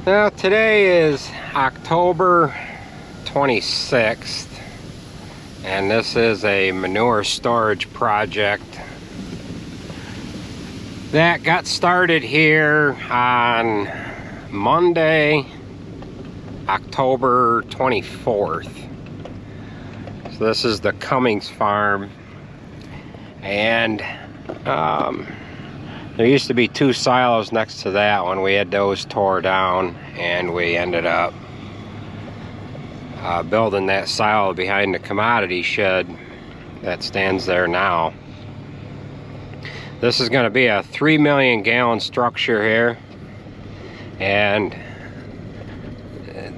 Now today is October 26th, and this is a manure storage project that got started here on Monday, October 24th. So this is the Cummings farm, and there used to be 2 silos next to that one. We had those tore down, and we ended up building that silo behind the commodity shed that stands there now. This is going to be a 3 million gallon structure here, and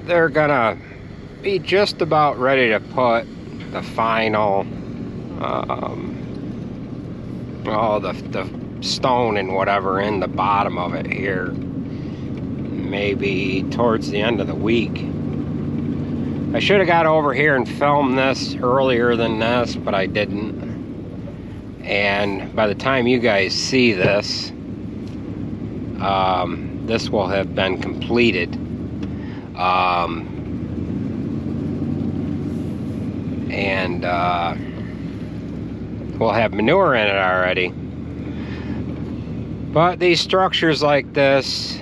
they're going to be just about ready to put the final the stone and whatever in the bottom of it here, maybe towards the end of the week. I should have got over here and filmed this earlier than this, but I didn't. And by the time you guys see this, this will have been completed. We'll have manure in it already. But these structures like this,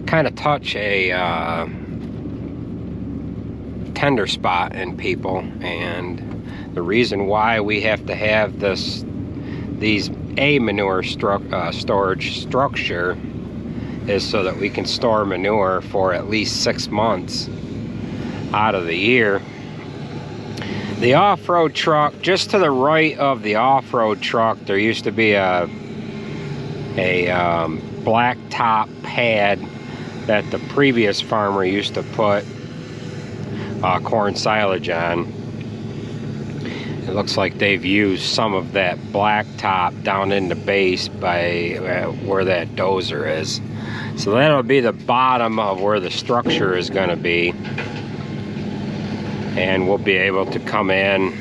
kind of touch a tender spot in people, and the reason why we have to have these manure storage structure is so that we can store manure for at least 6 months out of the year. The off-road truck, just to the right of the off-road truck, there used to be a black top pad that the previous farmer used to put corn silage on. It looks like they've used some of that black top down in the base by where that dozer is. So that'll be the bottom of where the structure is going to be. And we'll be able to come in,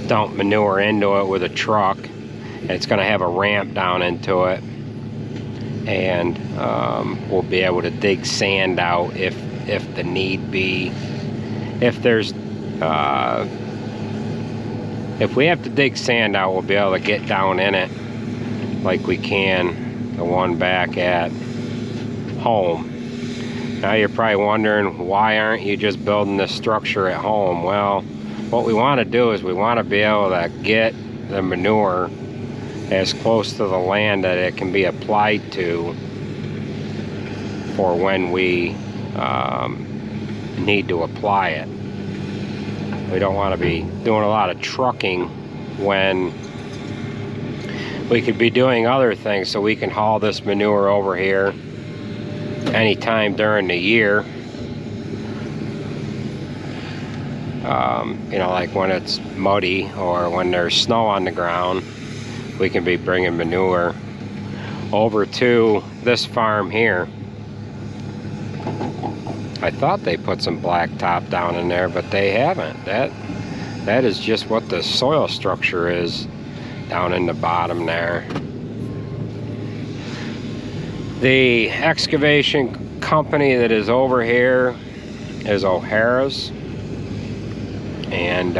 dump manure into it with a truck. It's going to have a ramp down into it, and we'll be able to dig sand out if the need be. If we have to dig sand out, we'll be able to get down in it like we can the one back at home. Now you're probably wondering, why aren't you just building this structure at home? Well, what we want to do is we want to be able to get the manure as close to the land that it can be applied to for when we need to apply it. We don't want to be doing a lot of trucking when we could be doing other things, so we can haul this manure over here anytime during the year. You know, like when it's muddy or when there's snow on the ground, we can be bringing manure over to this farm here. I thought they put some blacktop down in there, but they haven't. That is just what the soil structure is down in the bottom there. The excavation company that is over here is O'Hara's, and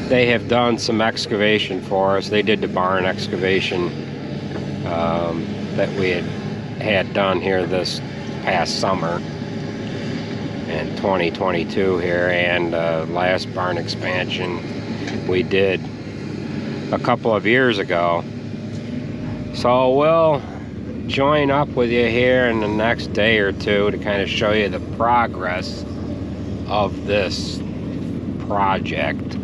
they have done some excavation for us. They did the barn excavation that we had done here this past summer in 2022 here, and last barn expansion we did a couple of years ago. So we'll join up with you here in the next day or two to kind of show you the progress of this project.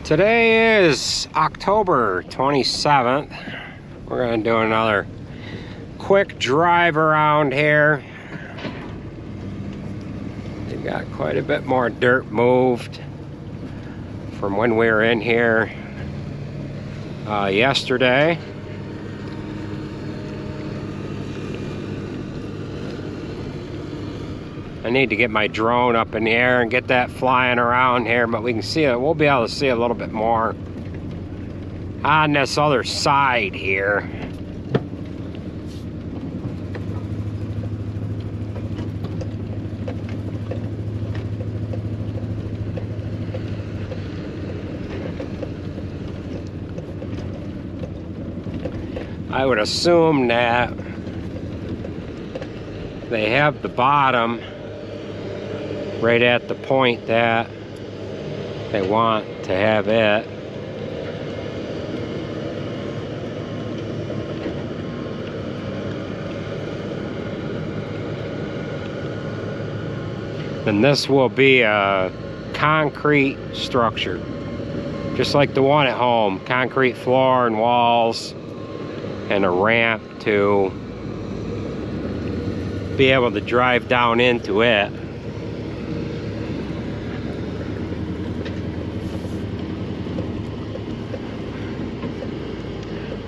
Today is October 27th. We're going to do another quick drive around here. We've got quite a bit more dirt moved from when we were in here yesterday. I need to get my drone up in the air and get that flying around here, but we can see it. We'll be able to see a little bit more on this other side here. I would assume that they have the bottom right at the point that they want to have it. And this will be a concrete structure, just like the one at home. Concrete floor and walls and a ramp to be able to drive down into it.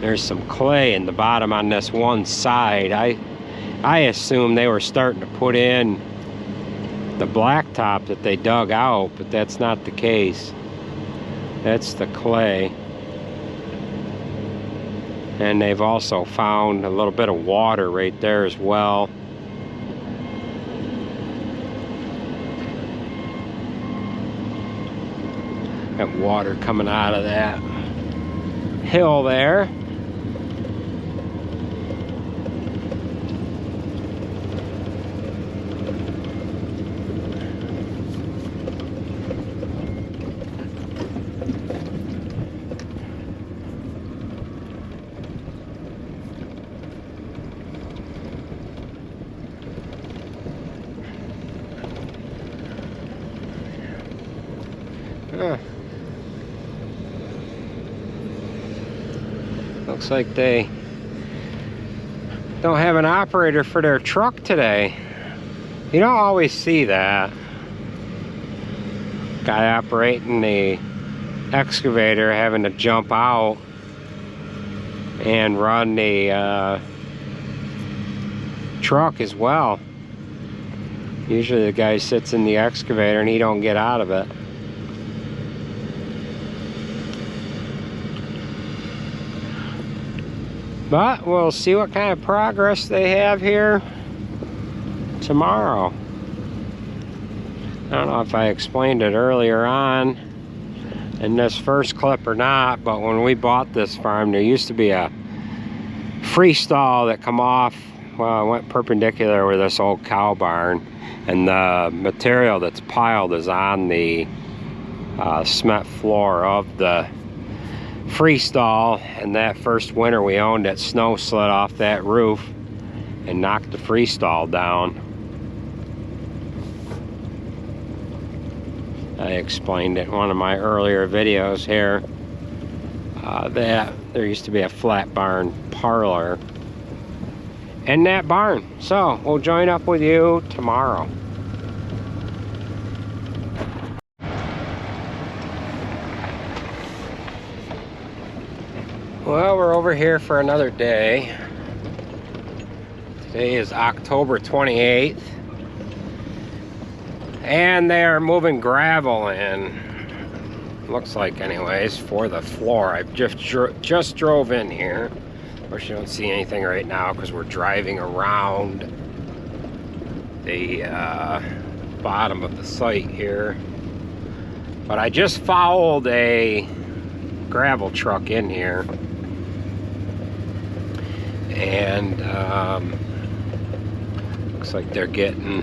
There's some clay in the bottom on this one side. I assume they were starting to put in the blacktop that they dug out, but that's not the case. That's the clay. And they've also found a little bit of water right there as well. Got water coming out of that hill there. Looks like they don't have an operator for their truck today. You don't always see that. Guy operating the excavator having to jump out and run the truck as well. Usually the guy sits in the excavator and he don't get out of it. But we'll see what kind of progress they have here tomorrow. I don't know if I explained it earlier on in this first clip or not, but when we bought this farm, there used to be a freestall that come off, well, it went perpendicular with this old cow barn, and the material that's piled is on the cement floor of the freestall. And that first winter we owned it, snow slid off that roof and knocked the freestall down. I explained it in one of my earlier videos here that there used to be a flat barn parlor in that barn. So we'll join up with you tomorrow. Well, we're over here for another day. Today is October 28th. And they are moving gravel in. Looks like anyways, for the floor. I just drove in here. Of course you don't see anything right now because we're driving around the bottom of the site here. But I just followed a gravel truck in here. And looks like they're getting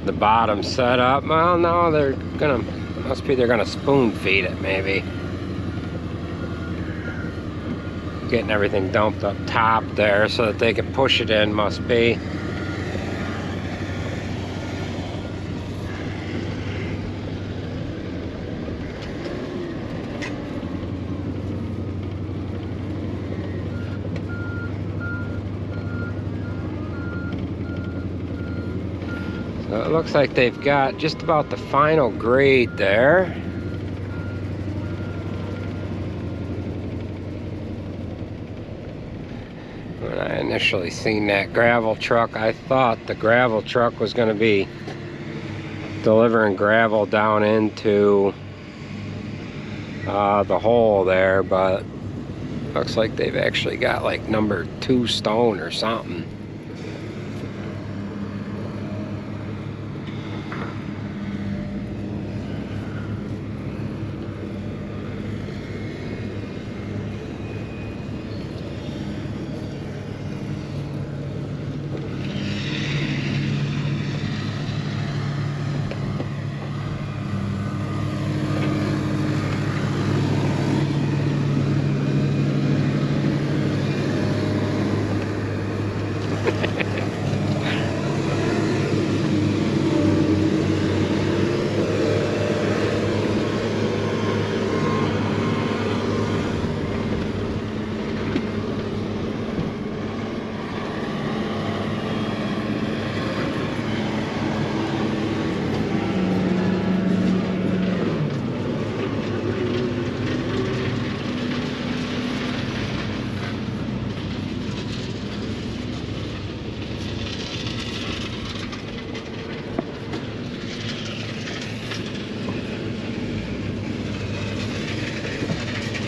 the bottom set up. Well, no, they're gonna spoon feed it maybe. Getting everything dumped up top there so that they can push it in, must be. So it looks like they've got just about the final grade there. When I initially seen that gravel truck, I thought the gravel truck was going to be delivering gravel down into the hole there, but looks like they've actually got like number 2 stone or something.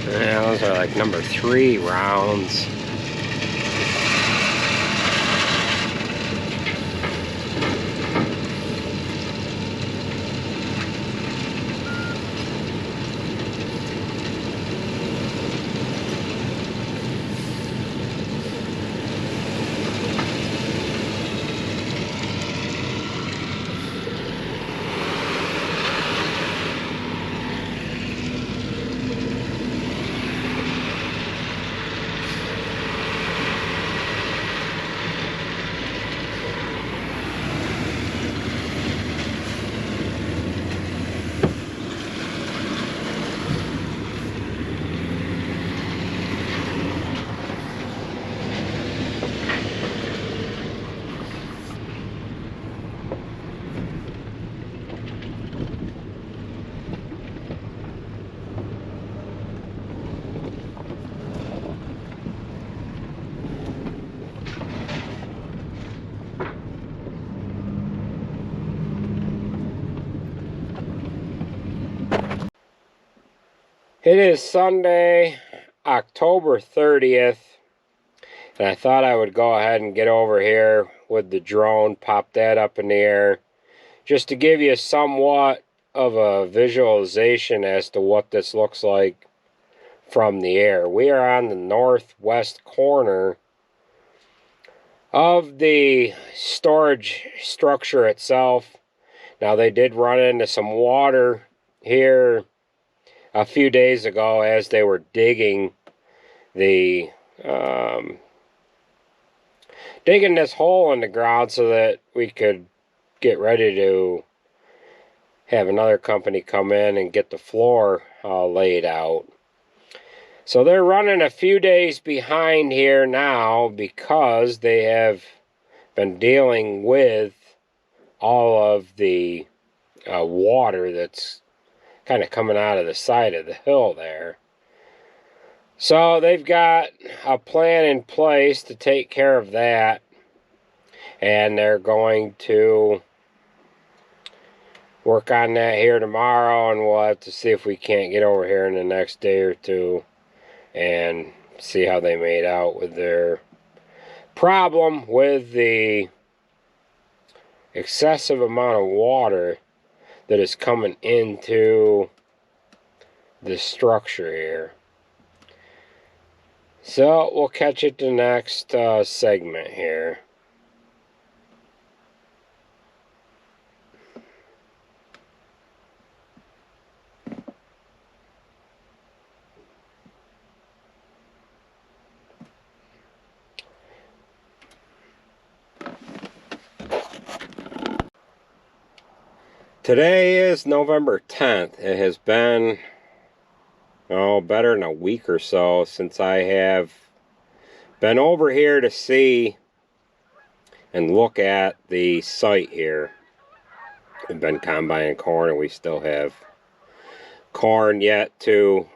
Yeah, those are like number 3 rounds. It is Sunday, October 30th, and I thought I would go ahead and get over here with the drone, pop that up in the air, just to give you somewhat of a visualization as to what this looks like from the air. We are on the northwest corner of the storage structure itself. Now, they did run into some water here a few days ago as they were digging the digging this hole in the ground so that we could get ready to have another company come in and get the floor laid out. So they're running a few days behind here now because they have been dealing with all of the water that's kind of coming out of the side of the hill there. So they've got a plan in place to take care of that, and they're going to work on that here tomorrow, and we'll have to see if we can't get over here in the next day or two and see how they made out with their problem with the excessive amount of water that is coming into the structure here. So we'll catch it the next segment here. Today is November 10th. It has been, better than a week or so since I have been over here to see and look at the site here. We've been combining corn, and we still have corn yet to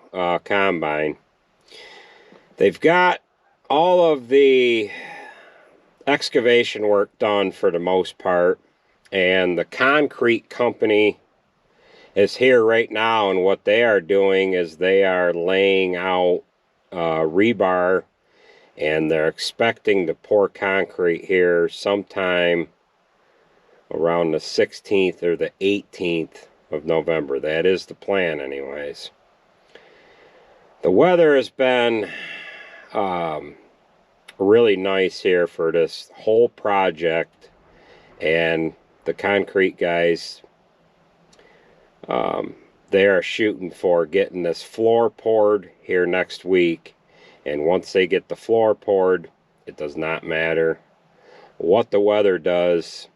combine. They've got all of the excavation work done for the most part, and the concrete company is here right now, and what they are doing is they are laying out rebar, and they're expecting to pour concrete here sometime around the 16th or the 18th of November. That is the plan anyways. The weather has been really nice here for this whole project, and the concrete guys, they are shooting for getting this floor poured here next week. And once they get the floor poured, it does not matter what the weather does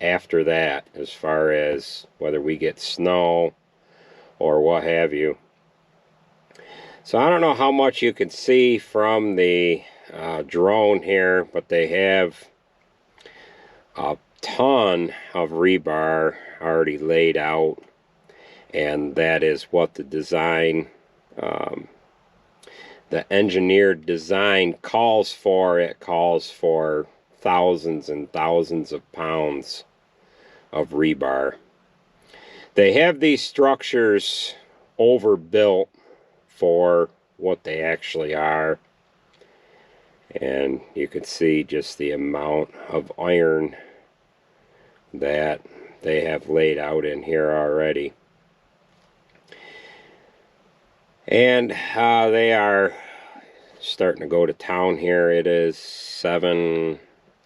after that, as far as whether we get snow or what have you. So I don't know how much you can see from the drone here, but they have a ton of rebar already laid out, and that is what the design, the engineered design calls for. It calls for thousands and thousands of pounds of rebar. They have these structures overbuilt for what they actually are, and you can see just the amount of iron that they have laid out in here already. And they are starting to go to town here. It is a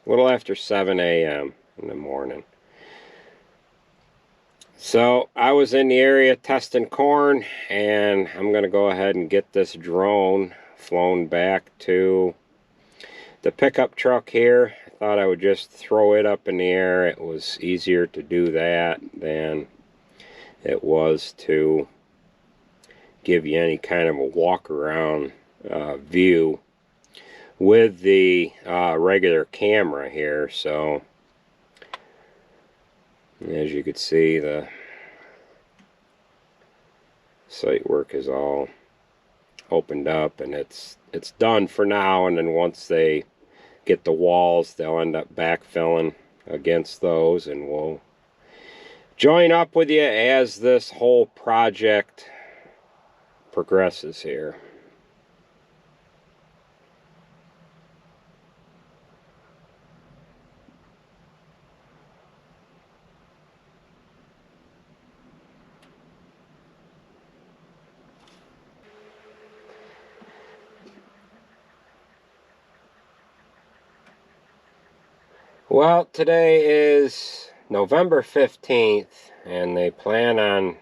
little after 7 a.m. in the morning. So I was in the area testing corn, and I'm going to go ahead and get this drone flown back to the pickup truck here. I thought I would just throw it up in the air. It was easier to do that than it was to give you any kind of a walk around view with the regular camera here. So as you can see, the site work is all opened up, and it's done for now. And then once they get the walls, they'll end up backfilling against those, and we'll join up with you as this whole project progresses here. Well, today is November 15th, and they plan on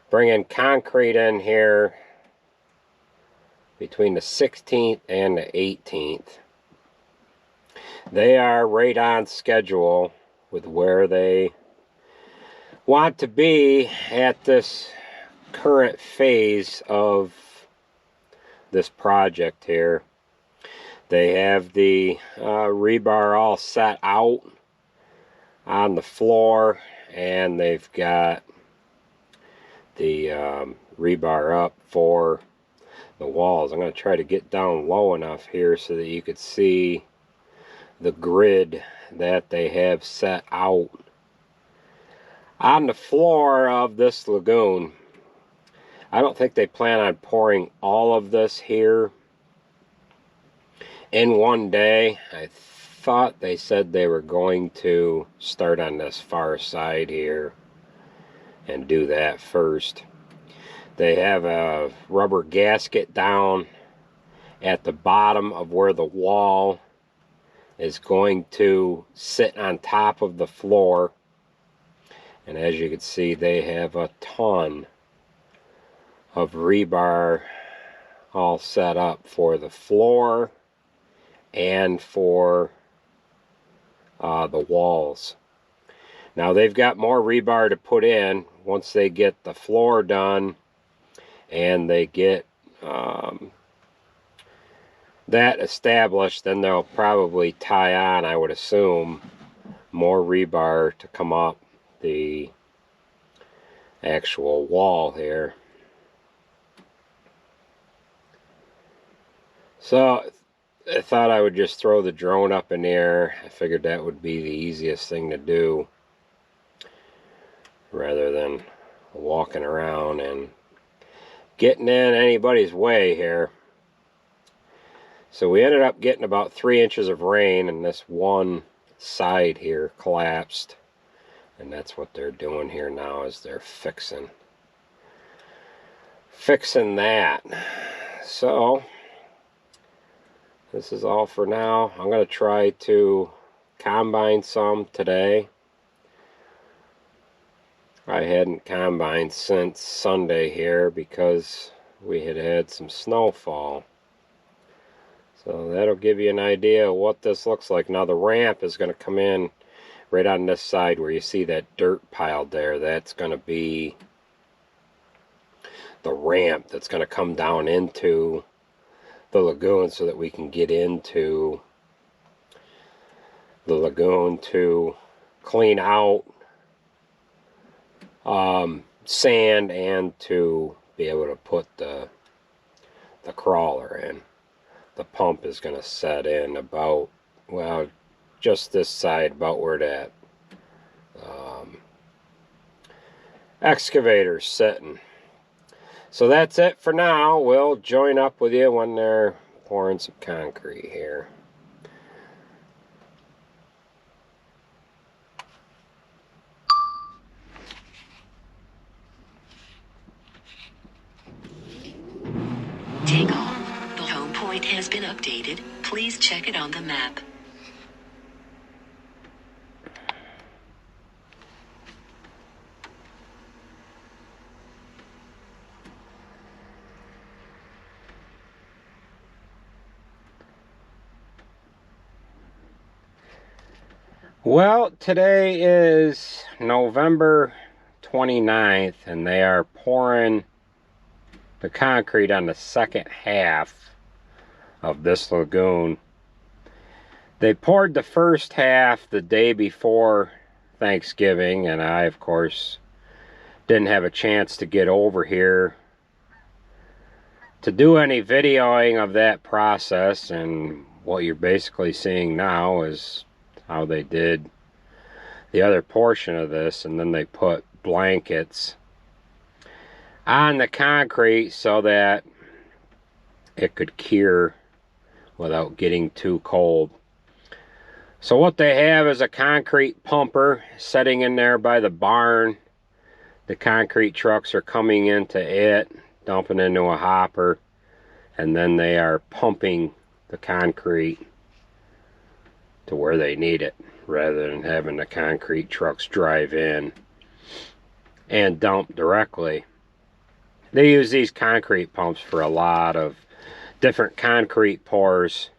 bringing concrete in here between the 16th and the 18th. They are right on schedule with where they want to be at this current phase of this project here. They have the rebar all set out on the floor, and they've got the rebar up for the walls. I'm going to try to get down low enough here so that you could see the grid that they have set out on the floor of this lagoon. I don't think they plan on pouring all of this here in one day. I thought they said they were going to start on this far side here and do that first. They have a rubber gasket down at the bottom of where the wall is going to sit on top of the floor, and as you can see, they have a ton of rebar all set up for the floor and for the walls. Now they've got more rebar to put in once they get the floor done and they get that established. Then they'll probably tie on, I would assume, more rebar to come up the actual wall here. So I thought I would just throw the drone up in the air. I figured that would be the easiest thing to do rather than walking around and getting in anybody's way here. So we ended up getting about 3 inches of rain, and this one side here collapsed, and that's what they're doing here now, is they're fixing that. So this is all for now. I'm going to try to combine some today. I hadn't combined since Sunday here because we had some snowfall. So that'll give you an idea of what this looks like. Now the ramp is going to come in right on this side where you see that dirt piled there. That's going to be the ramp that's going to come down into the lagoon so that we can get into the lagoon to clean out sand and to be able to put the crawler in. The pump is going to set in about, well, just this side, about where that excavator's sitting. So that's it for now. We'll join up with you when they're pouring some concrete here. Take off. The home point has been updated. Please check it on the map. Well, today is November 29th, and they are pouring the concrete on the second half of this lagoon. They poured the first half the day before Thanksgiving, and I, of course, didn't have a chance to get over here to do any videoing of that process. And what you're basically seeing now is how they did the other portion of this, and then they put blankets on the concrete so that it could cure without getting too cold. So what they have is a concrete pumper sitting in there by the barn. The concrete trucks are coming into it, dumping into a hopper, and then they are pumping the concrete to where they need it, rather than having the concrete trucks drive in and dump directly. They use these concrete pumps for a lot of different concrete pours,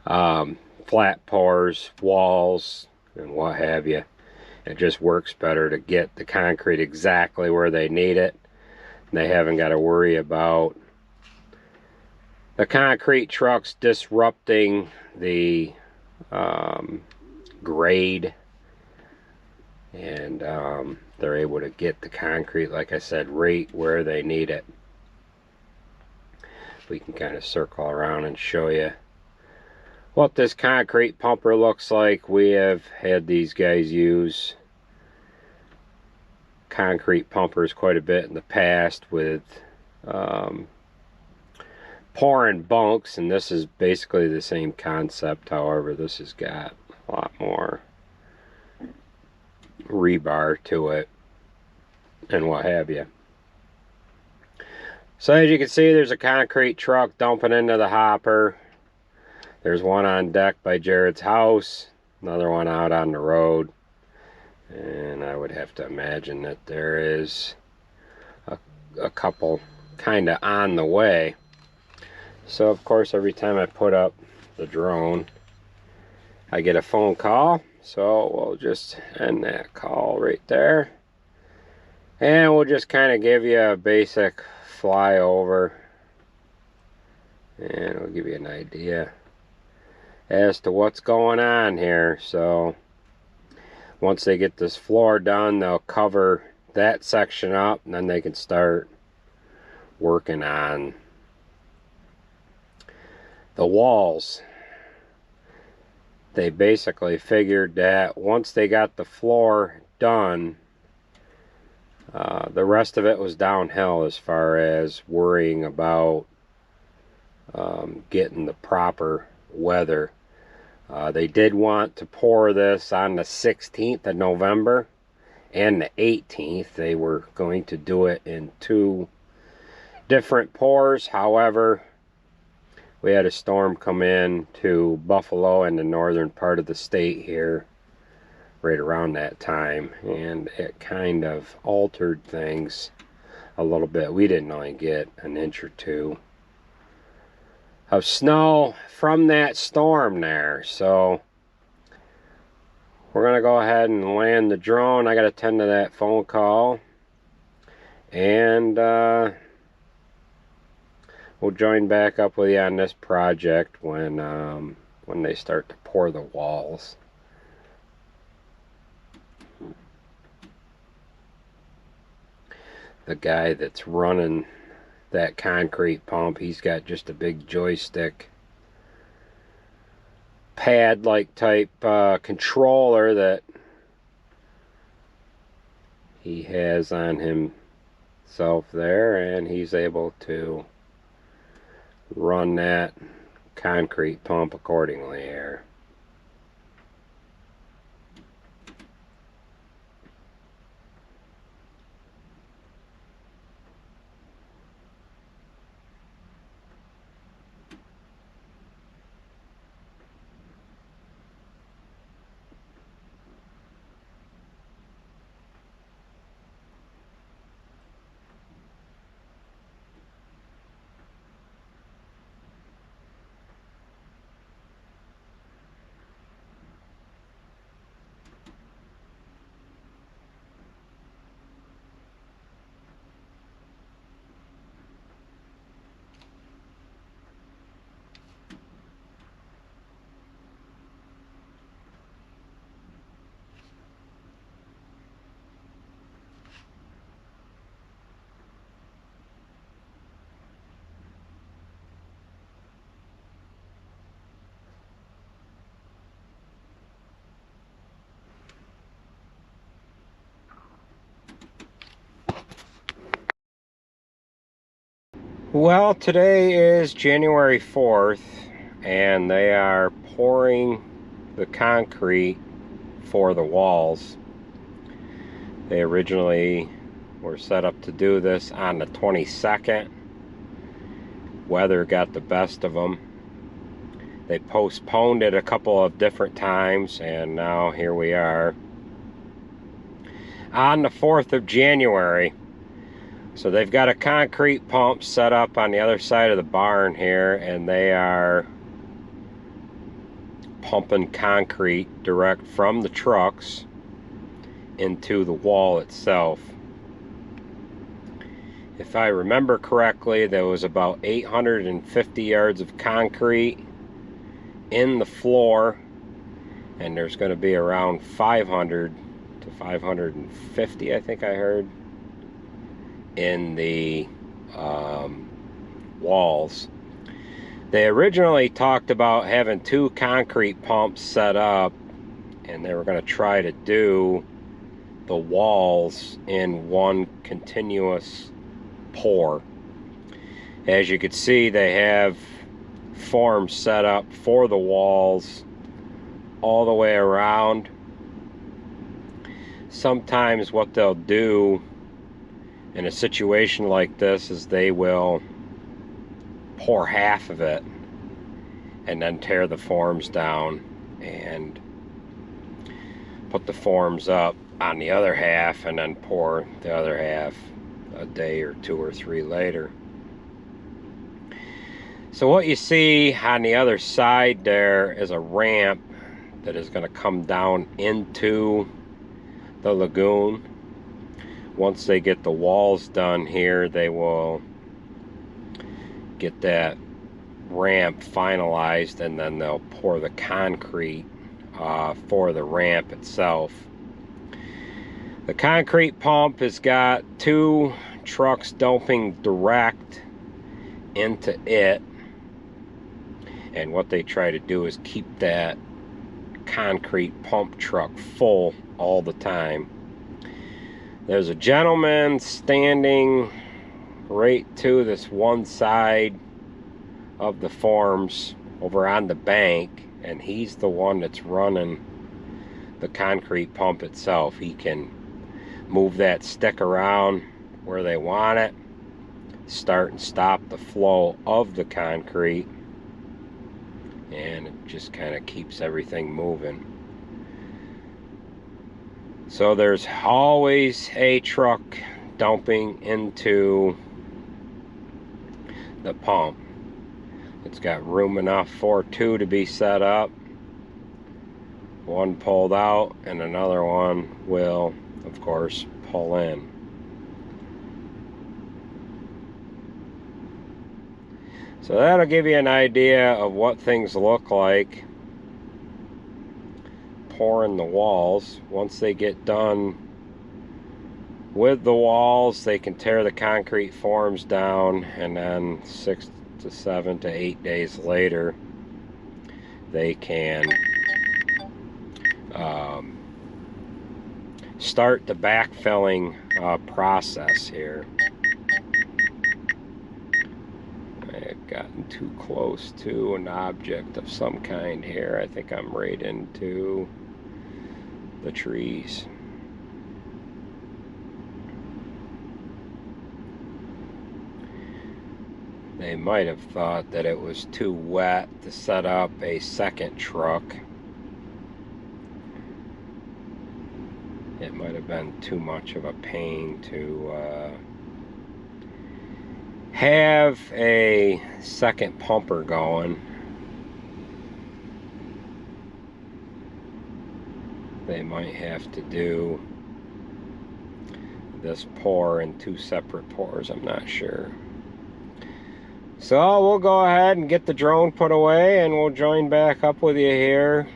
flat pours, walls, and what have you. It just works better to get the concrete exactly where they need it. They haven't got to worry about the concrete trucks disrupting the grade, and they're able to get the concrete, like I said, right where they need it. We can kind of circle around and show you what this concrete pumper looks like. We have had these guys use concrete pumpers quite a bit in the past with pouring bunks, and this is basically the same concept. However, this has got a lot more rebar to it and what have you. So as you can see, there's a concrete truck dumping into the hopper. There's one on deck by Jared's house, another one out on the road, and I would have to imagine that there is a couple kind of on the way. So of course, every time I put up the drone, I get a phone call. So we'll just end that call right there, and we'll just kind of give you a basic flyover, and we'll give you an idea as to what's going on here. So once they get this floor done, they'll cover that section up, and then they can start working on the walls. They basically figured that once they got the floor done, the rest of it was downhill as far as worrying about getting the proper weather. They did want to pour this on the 16th of November and the 18th. They were going to do it in 2 different pours. However, we had a storm come in to Buffalo and the northern part of the state here right around that time, and it kind of altered things a little bit. We didn't only get an inch or 2 of snow from that storm there. So we're gonna go ahead and land the drone. I gotta attend to that phone call, and we'll join back up with you on this project when they start to pour the walls. The guy that's running that concrete pump, he's got just a big joystick pad like type controller that he has on himself there, and he's able to run that concrete pump accordingly here. Well, today is January 4th, and they are pouring the concrete for the walls. They originally were set up to do this on the 22nd. Weather got the best of them. They postponed it a couple of different times, and now here we are on the 4th of January. So they've got a concrete pump set up on the other side of the barn here, and they are pumping concrete direct from the trucks into the wall itself. If I remember correctly, there was about 850 yards of concrete in the floor, and there's going to be around 500 to 550, I think I heard, in the walls. They originally talked about having 2 concrete pumps set up, and they were going to try to do the walls in one continuous pour. As you can see, they have forms set up for the walls all the way around. Sometimes what they'll do in a situation like this is they will pour half of it and then tear the forms down and put the forms up on the other half, and then pour the other half a day or 2 or 3 later. So what you see on the other side there is a ramp that is going to come down into the lagoon. Once they get the walls done here, they will get that ramp finalized, and then they'll pour the concrete for the ramp itself. The concrete pump has got 2 trucks dumping direct into it, and what they try to do is keep that concrete pump truck full all the time. There's a gentleman standing right to this one side of the forms over on the bank, and he's the one that's running the concrete pump itself. He can move that stick around where they want it, start and stop the flow of the concrete, and it just kind of keeps everything moving. So there's always a truck dumping into the pump. It's got room enough for 2 to be set up. One pulled out, and another one will, of course, pull in. So that'll give you an idea of what things look like pouring the walls. Once they get done with the walls, they can tear the concrete forms down, and then 6 to 7 to 8 days later they can start the backfilling process here. I've gotten too close to an object of some kind here. I think I'm right into the trees. They might have thought that it was too wet to set up a second truck. It might have been too much of a pain to have a second pumper going. They might have to do this pour in 2 separate pours, I'm not sure. So we'll go ahead and get the drone put away, and we'll join back up with you here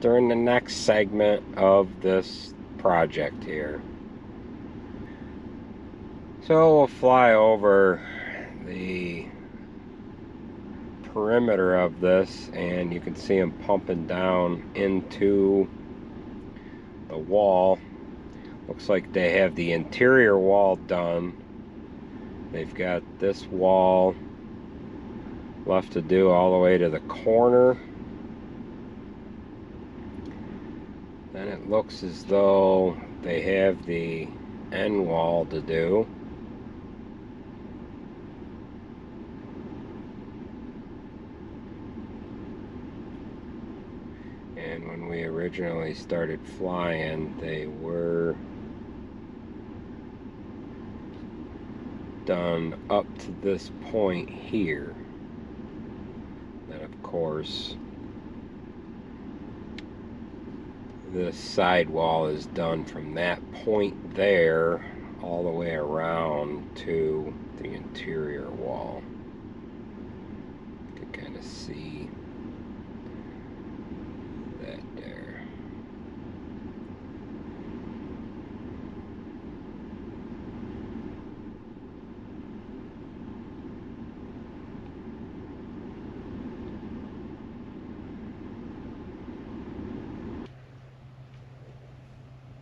during the next segment of this project here. So we'll fly over the perimeter of this, and you can see them pumping down into the wall. Looks like they have the interior wall done, They've got this wall left to do all the way to the corner. Then it looks as though they have the end wall to do. And when we originally started flying, they were done up to this point here. Then of course this side wall is done from that point there all the way around to the interior wall. You can kind of see that there.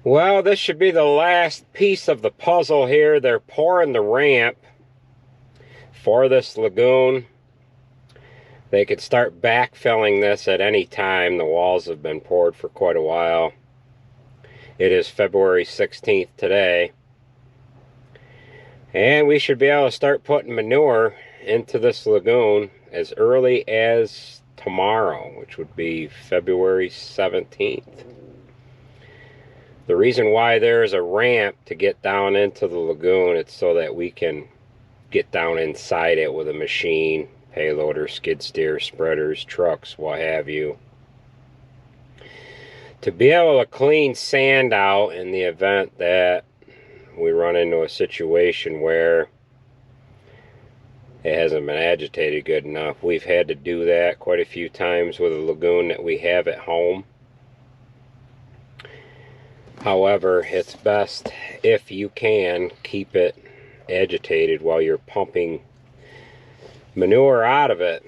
Well, this should be the last piece of the puzzle here. They're pouring the ramp for this lagoon. They could start backfilling this at any time. The walls have been poured for quite a while. It is February 16th today. And we should be able to start putting manure into this lagoon as early as tomorrow, which would be February 17th. The reason why there is a ramp to get down into the lagoon, it's so that we can get down inside it with a machine, payloader, skid steer, spreaders, trucks, what have you. To be able to clean sand out in the event that we run into a situation where it hasn't been agitated good enough. We've had to do that quite a few times with a lagoon that we have at home. However, it's best if you can keep it agitated while you're pumping manure out of it.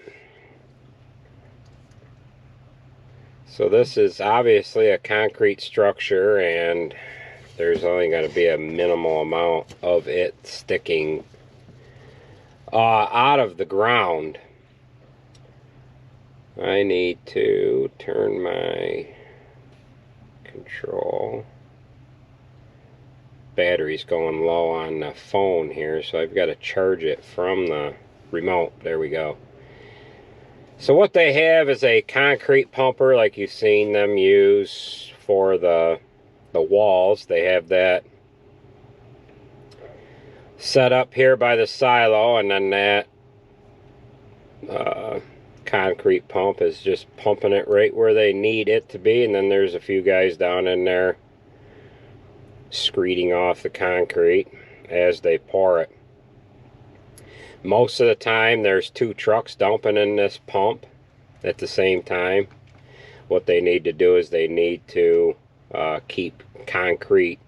So this is obviously a concrete structure, and there's only going to be a minimal amount of it sticking out of the ground. I need to turn my control. Battery's going low on the phone here, so I've got to charge it from the remote. There we go. So what they have is a concrete pumper like you've seen them use for the walls. They have that set up here by the silo, and then that concrete pump is just pumping it right where they need it to be, and then there's a few guys down in there screeding off the concrete as they pour it. Most of the time there's two trucks dumping in this pump at the same time. What they need to do is they need to keep concrete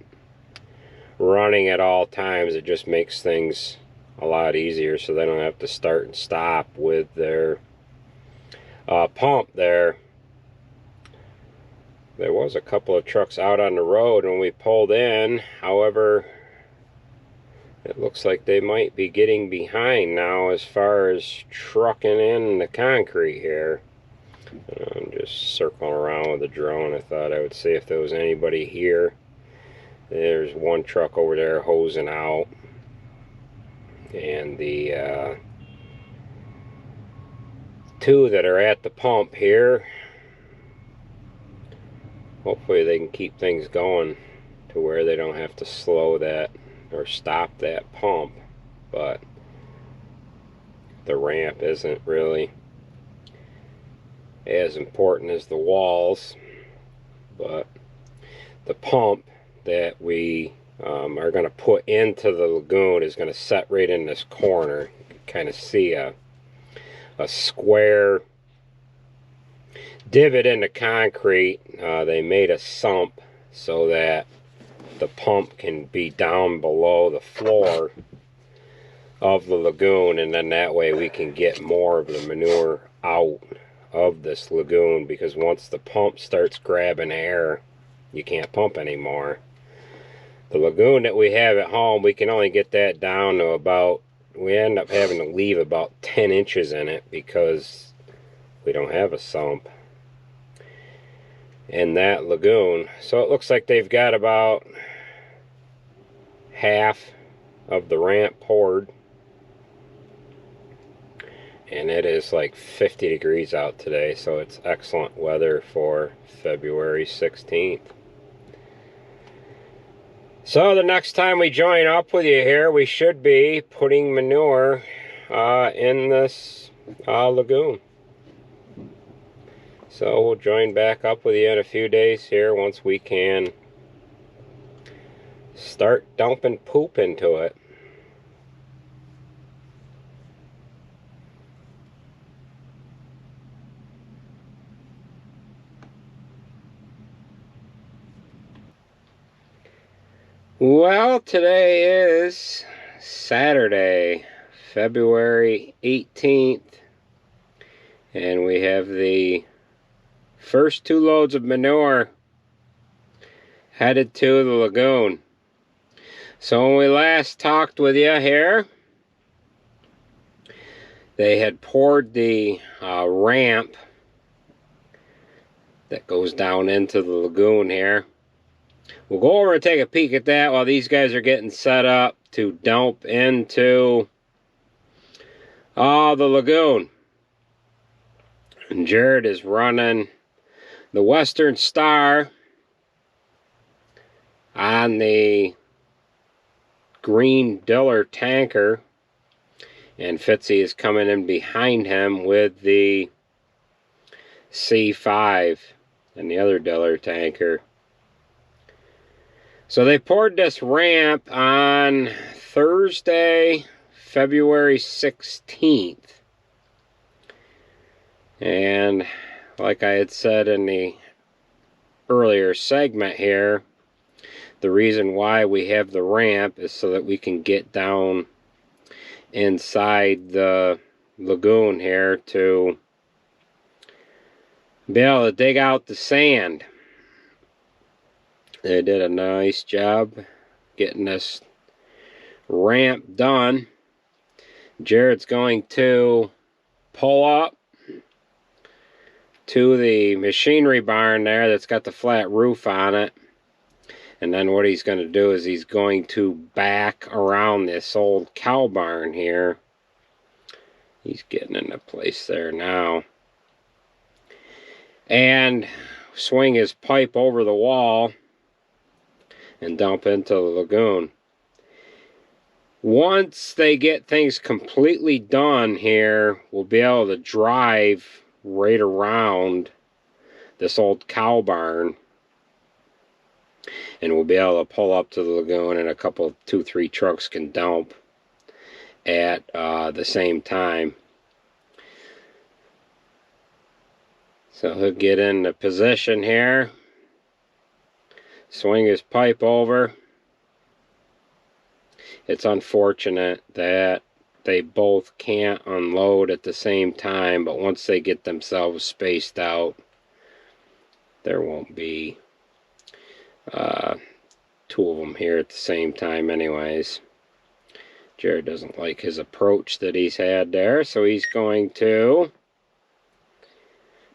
running at all times. It just makes things a lot easier, so they don't have to start and stop with their pump there. There was a couple of trucks out on the road when we pulled in. However, it looks like they might be getting behind now as far as trucking in the concrete here. I'm just circling around with the drone. I thought I would see if there was anybody here. There's one truck over there hosing out, and the two that are at the pump here. Hopefully they can keep things going to where they don't have to slow that or stop that pump, but the ramp isn't really as important as the walls. But the pump that we are going to put into the lagoon is going to set right in this corner. You can kind of see a square divot in the concrete. They made a sump so that the pump can be down below the floor of the lagoon, and then that way we can get more of the manure out of this lagoon, because once the pump starts grabbing air, you can't pump anymore. The lagoon that we have at home, we can only get that down to about we end up having to leave about 10 inches in it because we don't have a sump in that lagoon. So it looks like they've got about half of the ramp poured. And it is like 50 degrees out today, so it's excellent weather for February 16th. So the next time we join up with you here, we should be putting manure in this lagoon. So we'll join back up with you in a few days here once we can start dumping poop into it. Well, today is Saturday, February 18th, and we have the first 2 loads of manure headed to the lagoon. So when we last talked with you here, they had poured the ramp that goes down into the lagoon here. We'll go over and take a peek at that while these guys are getting set up to dump into the lagoon. And Jared is running the Western Star on the green Diller tanker, and Fitzy is coming in behind him with the C5 and the other Diller tanker. So they poured this ramp on Thursday, February 16th. And like I had said in the earlier segment here, the reason why we have the ramp is so that we can get down inside the lagoon here to be able to dig out the sand. They did a nice job getting this ramp done. Jared's going to pull up to the machinery barn there that's got the flat roof on it. And then what he's going to do is he's going to back around this old cow barn here. He's getting into place there now. And swing his pipe over the wall and dump into the lagoon. Once they get things completely done here, we'll be able to drive right around this old cow barn, and we'll be able to pull up to the lagoon, and a couple, 2-3 trucks can dump at the same time. So he'll get into position here, swing his pipe over. It's unfortunate that they both can't unload at the same time, but once they get themselves spaced out, there won't be 2 of them here at the same time anyways. Jared doesn't like his approach that he's had there, so he's going to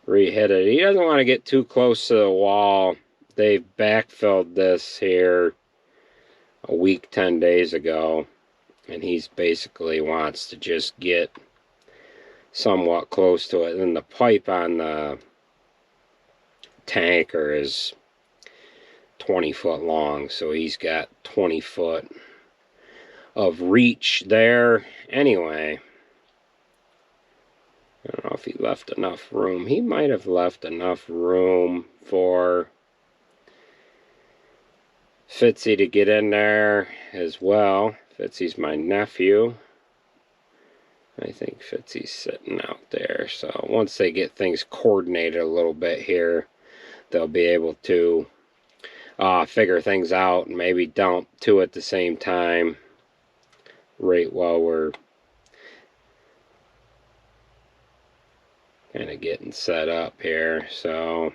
re-hit it. He doesn't want to get too close to the wall. They've backfilled this here a week, 10 days ago, and he's basically wants to just get somewhat close to it. And the pipe on the tanker is 20 foot long, so he's got 20 foot of reach there anyway. I don't know if he left enough room. He might have left enough room for Fitzy to get in there as well. Fitzy's my nephew. I think Fitzy's sitting out there. So once they get things coordinated a little bit here, they'll be able to figure things out and maybe dump 2 at the same time right while we're kind of getting set up here. So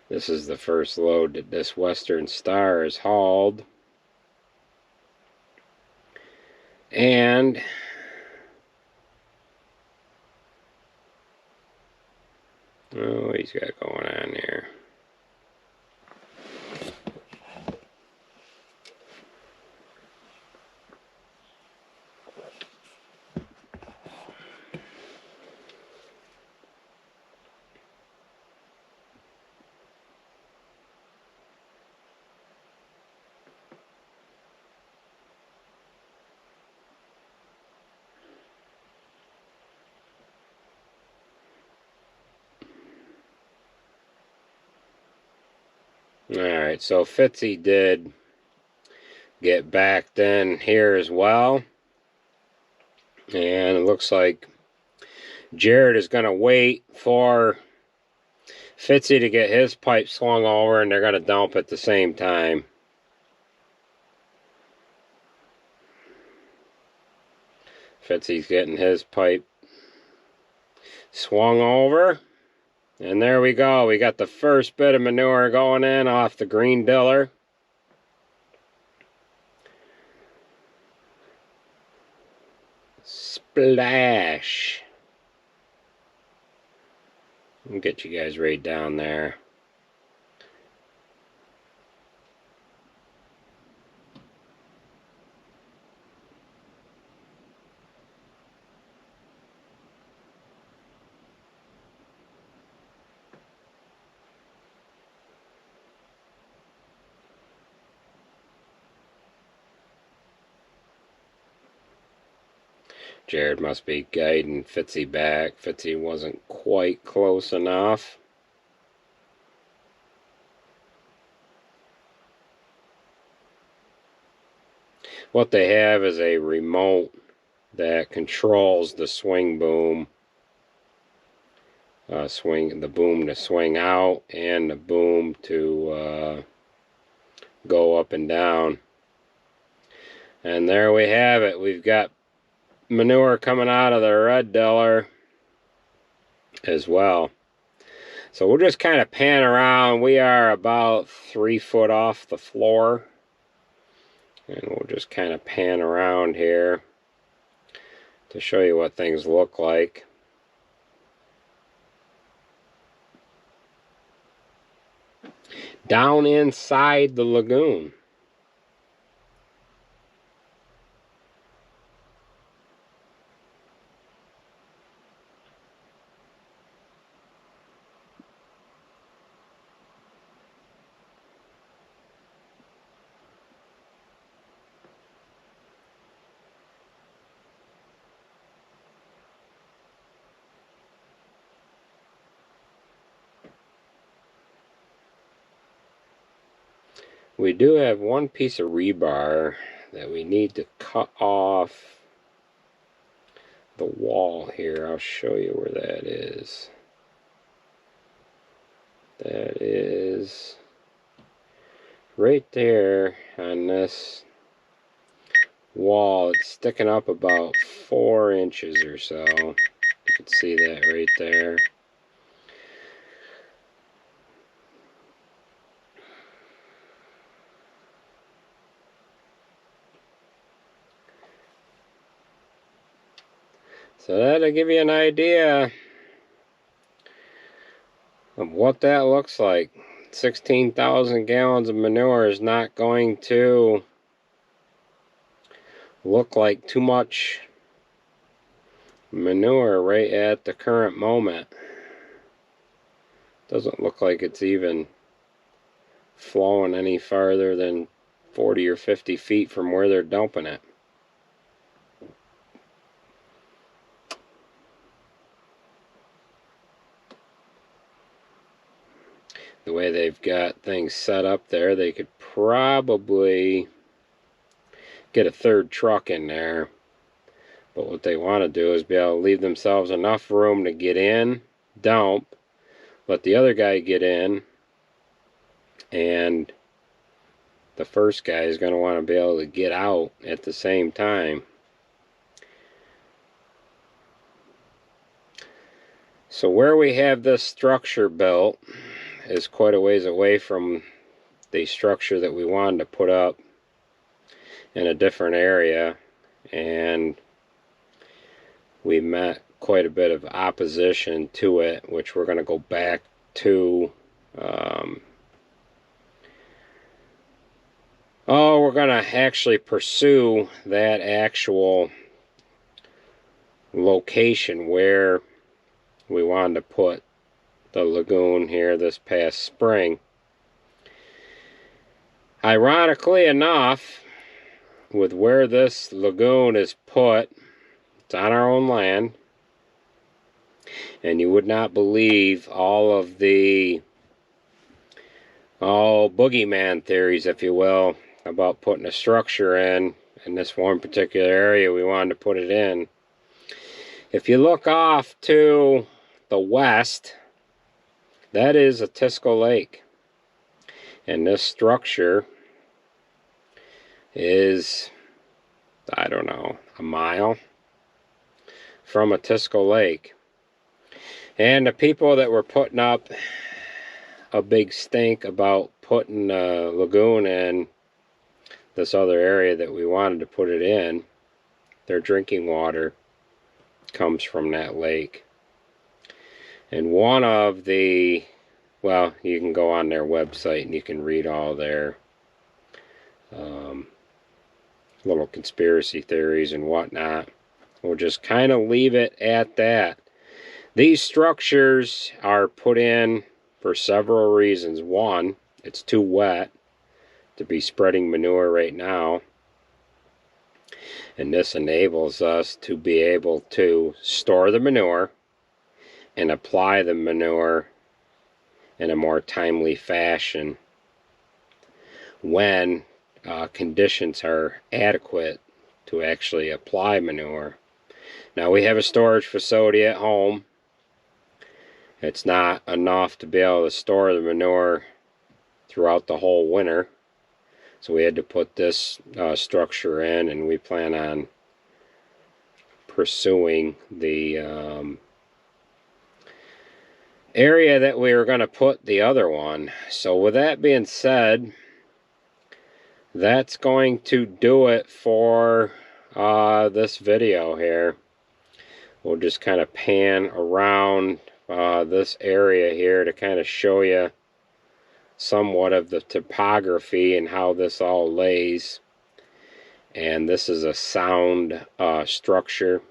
This is the first load that this Western Star has hauled. And oh, what he's got going on here. Alright, so Fitzy did get backed in here as well. And it looks like Jared is going to wait for Fitzy to get his pipe swung over, and they're going to dump at the same time. Fitzy's getting his pipe swung over. And there we go. We got the first bit of manure going in off the green diller. Splash. I'll get you guys right down there. Jared must be guiding Fitzy back. Fitzy wasn't quite close enough. What they have is a remote that controls the swing boom. The boom to swing out and the boom to go up and down. And there we have it. We've got manure coming out of the red diller as well. So we'll just kind of pan around. We are about 3 foot off the floor. And we'll just kind of pan around here to show you what things look like. Down inside the lagoon. We do have one piece of rebar that we need to cut off the wall here. I'll show you where that is. That is right there on this wall. It's sticking up about 4 inches or so. You can see that right there. So that'll give you an idea of what that looks like. 16,000 gallons of manure is not going to look like too much manure right at the current moment. Doesn't look like it's even flowing any farther than 40 or 50 feet from where they're dumping it. The way they've got things set up there, they could probably get a third truck in there. But what they want to do is be able to leave themselves enough room to get in, dump, let the other guy get in, and the first guy is going to want to be able to get out at the same time. So where we have this structure built, is quite a ways away from the structure that we wanted to put up in a different area, and we met quite a bit of opposition to it, which we're going to go back to. We're going to actually pursue that actual location where we wanted to put the lagoon here this past spring. Ironically enough, with where this lagoon is put, it's on our own land, and you would not believe all of the boogeyman theories, if you will, about putting a structure in this one particular area we wanted to put it in. If you look off to the west, that is a Tisco Lake, and this structure is, I don't know, a mile from a Tisco Lake. And the people that were putting up a big stink about putting a lagoon in this other area that we wanted to put it in, their drinking water comes from that lake. And one of the, well, you can go on their website and you can read all their little conspiracy theories and whatnot. We'll just kind of leave it at that. These structures are put in for several reasons. One, it's too wet to be spreading manure right now, and this enables us to be able to store the manure and apply the manure in a more timely fashion when conditions are adequate to actually apply manure. Now, we have a storage facility at home. It's not enough to be able to store the manure throughout the whole winter, so we had to put this structure in, and we plan on pursuing the area that we were going to put the other one. So with that being said, that's going to do it for this video here. We'll just kind of pan around this area here to kind of show you somewhat of the topography and how this all lays. And this is a sound structure,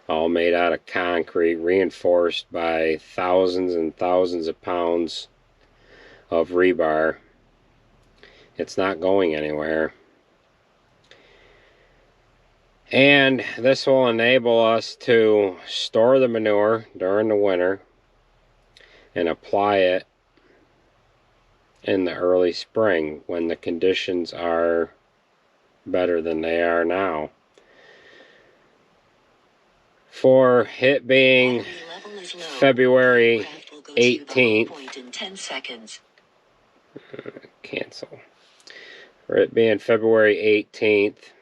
all made out of concrete, reinforced by thousands and thousands of pounds of rebar. It's not going anywhere. And this will enable us to store the manure during the winter and apply it in the early spring when the conditions are better than they are now. For it being February 18th, cancel. For it being February 18th,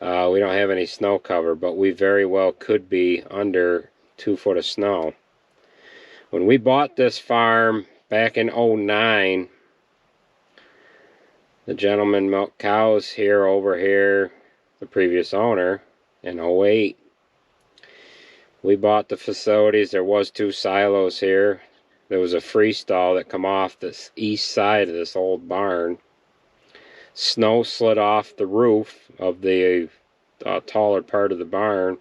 we don't have any snow cover, but we very well could be under 2 foot of snow. When we bought this farm back in 09, the gentleman milked cows here, over here, the previous owner, in 08. We bought the facilities. There was 2 silos here. There was a freestall that come off this east side of this old barn. Snow slid off the roof of the taller part of the barn,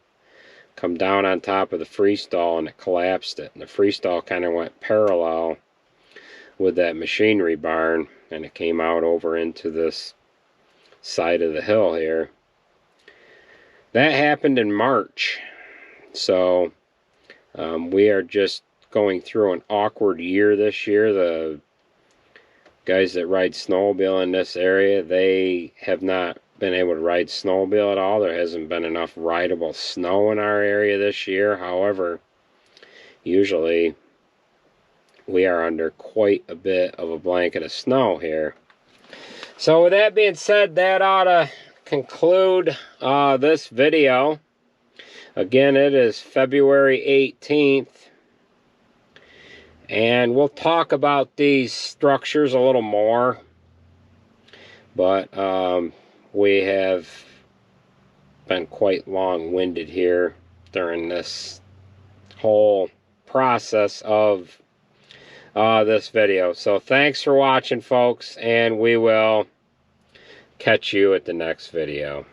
come down on top of the freestall, and it collapsed it. And the freestall kind of went parallel with that machinery barn, and it came out over into this side of the hill here. That happened in March. So we are just going through an awkward year this year. The guys that ride snowmobile in this area, they have not been able to ride snowmobile at all. There hasn't been enough rideable snow in our area this year. However, usually we are under quite a bit of a blanket of snow here. So with that being said, that ought to conclude this video. Again, it is February 18th, And we'll talk about these structures a little more. But we have been quite long-winded here during this whole process of this video. So thanks for watching, folks, and we will catch you at the next video.